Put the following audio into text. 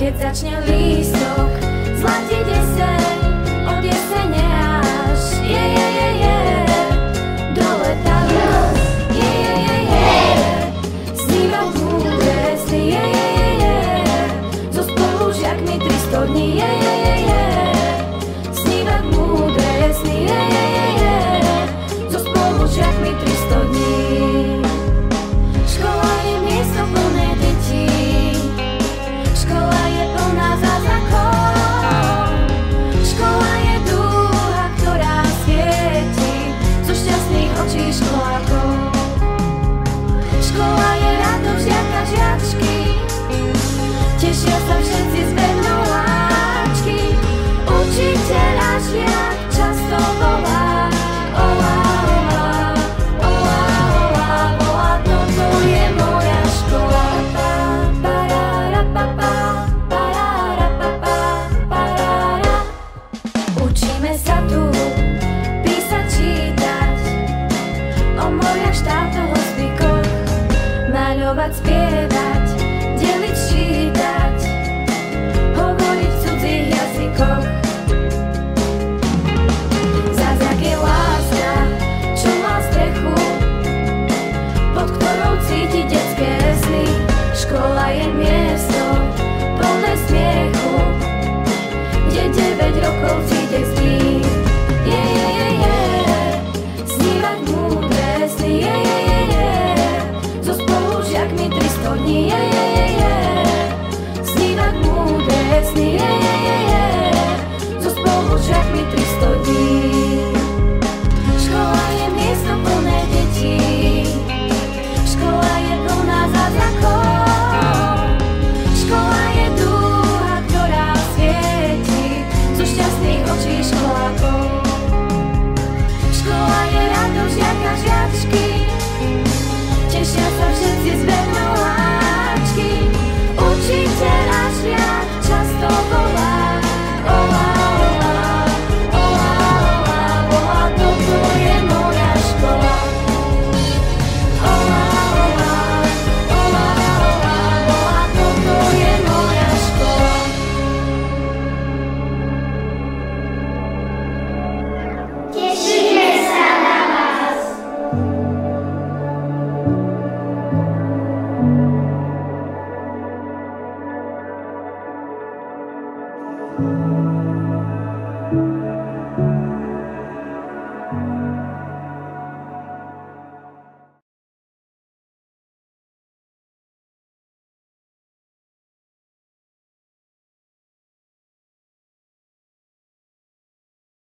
Keď začne lístok zlatiť jeseň, od jesene až do leta noc, snívať múdre sny, so spolužiakmi 300 dní, snívať múdre sny, so spolužiakmi 300 dní. Škola je miesto plné detí, škola je plná zázrakov, škola je dúha, ktorá svieti zo šťastných očí školákov. Škola je radosť žiaka žiačky, tešia sa všetci z bednoláčky, učiteľ a žiak často volá, olá, olá, olá, olá, volá, toto je moja škola. Učíme sa tu písať, čítať, o moriach, štátoch, o zvykoch, maľovať, spievať, deliť, čítať, hovoriť v cudzích jazykoch. Zázrak je láska, čo má strechu, pod ktorou cíti detské sny. Škola je mier